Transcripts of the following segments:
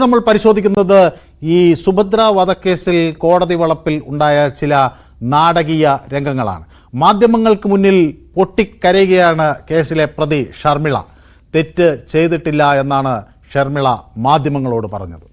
നമ്മൾ പരിശോധിക്കുന്നത് ഈ സുഭദ്ര വധക്കേസിൽ കോടതി വളപ്പിൽ ഉണ്ടായ ചില നാടകീയ രംഗങ്ങളാണ്. മാധ്യമങ്ങൾക്ക് മുന്നിൽ പൊട്ടിക്കരയുകയാണ് കേസിലെ പ്രതി ഷർമിള. തെറ്റ് ചെയ്തിട്ടില്ല എന്നാണ് ഷർമിള മാധ്യമങ്ങളോട് പറഞ്ഞത്.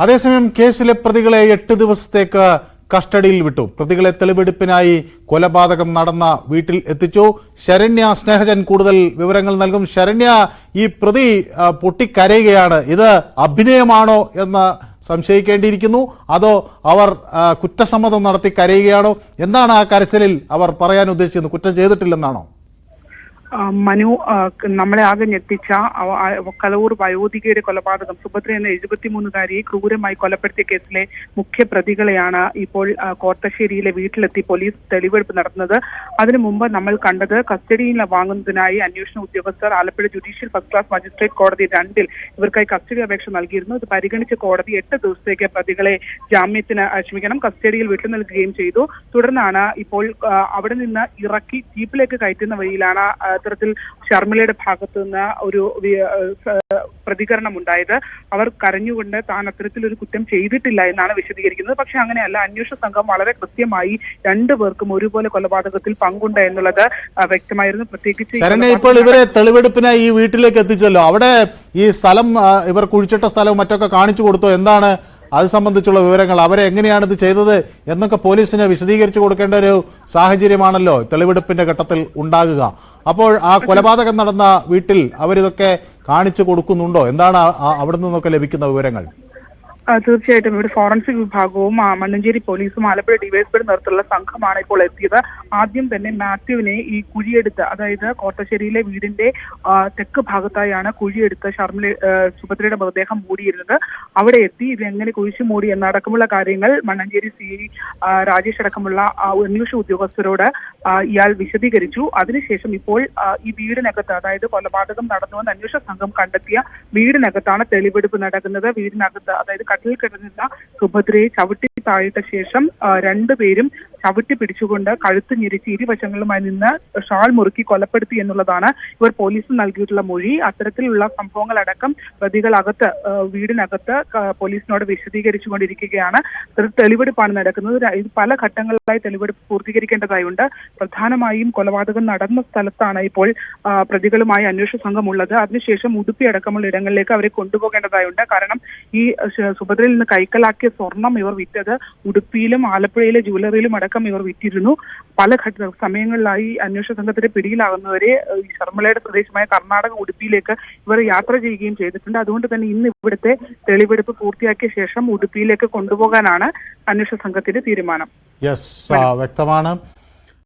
അതേസമയം കേസിലെ പ്രതികളെ 8 ദിവസത്തേക്ക് കസ്റ്റഡിയിൽ വിട്ടു. പ്രതികളെ തെളിവെടുപ്പിനായി കൊലപാതകം നടന്ന വീട്ടിൽ എത്തിച്ചു. ശരണ്യ സ്നേഹജൻ കൂടുതൽ വിവരങ്ങൾ നൽകും. ശരണ്യ, ഈ പ്രതി പൊട്ടിക്കരയുകയാണ്. ഇത് അഭിനയമാണോ എന്ന് സംശയിക്കേണ്ടിയിരിക്കുന്നു. അതോ അവർ കുറ്റസമ്മതം നടത്തി കരയുകയാണോ? എന്താണ് ആ കരച്ചിലിൽ അവർ പറയാൻ ഉദ്ദേശിക്കുന്നത്? കുറ്റം ചെയ്തിട്ടില്ലെന്നാണോ? മനു, നമ്മളെ ആകെ ഞെട്ടിച്ച കലവൂർ വയോധികയുടെ കൊലപാതകം, സുഭദ്ര എന്ന 73-കാരിയെ ക്രൂരമായി കൊലപ്പെടുത്തിയ കേസിലെ മുഖ്യ പ്രതികളെയാണ് ഇപ്പോൾ കോർത്തശ്ശേരിയിലെ വീട്ടിലെത്തി പോലീസ് തെളിവെടുപ്പ് നടത്തുന്നത്. അതിനു മുമ്പ് നമ്മൾ കണ്ടത് കസ്റ്റഡിയിൽ വാങ്ങുന്നതിനായി അന്വേഷണ ഉദ്യോഗസ്ഥർ Alappuzha judicial first class magistrate കോടതി 2 ഇവർക്കായി കസ്റ്റഡി അപേക്ഷ നൽകിയിരുന്നു. ഇത് പരിഗണിച്ച കോടതി 8 ദിവസത്തേക്ക് പ്രതികളെ കസ്റ്റഡിയിൽ വിട്ടു നൽകുകയും ചെയ്തു. തുടർന്നാണ് ഇപ്പോൾ അവിടെ നിന്ന് ഇറക്കി ജീപ്പിലേക്ക് കയറ്റുന്ന വഴിയിലാണ് അത്തരത്തിൽ ഷർമിളയുടെ ഭാഗത്തു നിന്ന് ഒരു പ്രതികരണം ഉണ്ടായത്. അവർ കരഞ്ഞുകൊണ്ട് താൻ അത്തരത്തിലൊരു കുറ്റം ചെയ്തിട്ടില്ല എന്നാണ് വിശദീകരിക്കുന്നത്. പക്ഷെ അങ്ങനെയല്ല, അന്വേഷണ സംഘം വളരെ കൃത്യമായി 2 പേർക്കും ഒരുപോലെ കൊലപാതകത്തിൽ പങ്കുണ്ട് എന്നുള്ളത് വ്യക്തമായിരുന്നു. പ്രത്യേകിച്ച് ഇപ്പോൾ ഇവരെ തെളിവെടുപ്പിനായി ഈ വീട്ടിലേക്ക് എത്തിച്ചല്ലോ, അവിടെ ഈ സ്ഥലം, ഇവർ കുഴിച്ചിട്ട സ്ഥലവും മറ്റൊക്കെ കാണിച്ചു കൊടുത്തോ? എന്താണ് അത് സംബന്ധിച്ചുള്ള വിവരങ്ങൾ? അവരെ എങ്ങനെയാണ് ഇത് ചെയ്തത് എന്നൊക്കെ പോലീസിന് വിശദീകരിച്ചു കൊടുക്കേണ്ട ഒരു സാഹചര്യമാണല്ലോ തെളിവെടുപ്പിന്റെ ഘട്ടത്തിൽ ഉണ്ടാകുക. അപ്പോൾ ആ കൊലപാതകം നടന്ന വീട്ടിൽ അവരിതൊക്കെ കാണിച്ചു കൊടുക്കുന്നുണ്ടോ? എന്താണ് അവിടെ നിന്നൊക്കെ ലഭിക്കുന്ന വിവരങ്ങൾ? തീർച്ചയായിട്ടും ഇവിടെ ഫോറൻസിക് വിഭാഗവും മണ്ണഞ്ചേരി പോലീസും ആലപ്പുഴ ഡിവൈഎസ്പിയുടെ നേതൃത്വത്തിലുള്ള സംഘമാണ് ഇപ്പോൾ എത്തിയത്. ആദ്യം തന്നെ മാത്യുവിനെ ഈ കുഴിയെടുത്ത്, അതായത് കോർത്തശ്ശേരിയിലെ വീടിന്റെ തെക്ക് ഭാഗത്തായാണ് കുഴിയെടുത്ത് സുഭദ്രയുടെ മൃതദേഹം മൂടിയിരുന്നത്. അവിടെ എത്തി ഇത് എങ്ങനെ കുഴിച്ചു മൂടി എന്നടക്കമുള്ള കാര്യങ്ങൾ മണ്ണഞ്ചേരി CI രാജേഷ് അടക്കമുള്ള അന്വേഷണ ഉദ്യോഗസ്ഥരോട് ഇയാൾ വിശദീകരിച്ചു. അതിനുശേഷം ഇപ്പോൾ ഈ വീടിനകത്ത്, അതായത് കൊലപാതകം നടന്നുവെന്ന് അന്വേഷണ സംഘം കണ്ടെത്തിയ വീടിനകത്താണ് തെളിവെടുപ്പ് നടക്കുന്നത്. വീടിനകത്ത്, അതായത് കട്ടിൽ കിടന്നിരുന്ന സുഭദ്രയെ ചവിട്ടി താഴിട്ട ശേഷം 2 പേരും ചവിട്ടി പിടിച്ചുകൊണ്ട് കഴുത്ത് ഞെരിച്ച് ഇരുവശങ്ങളുമായി നിന്ന് ഷാൾ മുറുക്കി കൊലപ്പെടുത്തി എന്നുള്ളതാണ് ഇവർ പോലീസിന് നൽകിയിട്ടുള്ള മൊഴി. അത്തരത്തിലുള്ള സംഭവങ്ങളടക്കം പ്രതികളകത്ത്, വീടിനകത്ത് പോലീസിനോട് വിശദീകരിച്ചുകൊണ്ടിരിക്കുകയാണ്. തെളിവെടുപ്പാണ് നടക്കുന്നത്. പല ഘട്ടങ്ങളിലായി തെളിവെടുപ്പ് പൂർത്തീകരിക്കേണ്ടതായുണ്ട്. പ്രധാനമായും കൊലപാതകം നടന്ന സ്ഥലത്താണ് ഇപ്പോൾ പ്രതികളുമായി അന്വേഷണ സംഘം ഉള്ളത്. അതിനുശേഷം ഉടുപ്പി അടക്കമുള്ള ഇടങ്ങളിലേക്ക് അവരെ കൊണ്ടുപോകേണ്ടതായുണ്ട്. കാരണം ഈ സുഭദ്രയിൽ നിന്ന് കൈക്കലാക്കിയ സ്വർണം ഇവർ വിറ്റത് ഉടുപ്പിയിലും ആലപ്പുഴയിലെ ജ്വല്ലറിയിലും അടക്കം ഇവർ വിറ്റിരുന്നു. പല സമയങ്ങളിലായി അന്വേഷണ സംഘത്തിന്റെ പിടിയിലാകുന്നവരെ ഷർമിളയുടെ പ്രദേശമായ കർണാടക ഉടുപ്പിയിലേക്ക് ഇവർ യാത്ര ചെയ്യുകയും ചെയ്തിട്ടുണ്ട്. അതുകൊണ്ട് തന്നെ ഇന്ന് ഇവിടുത്തെ തെളിവെടുപ്പ് പൂർത്തിയാക്കിയ ശേഷം ഉടുപ്പിയിലേക്ക് കൊണ്ടുപോകാനാണ് അന്വേഷണ സംഘത്തിന്റെ തീരുമാനം. വ്യക്തമാണ്.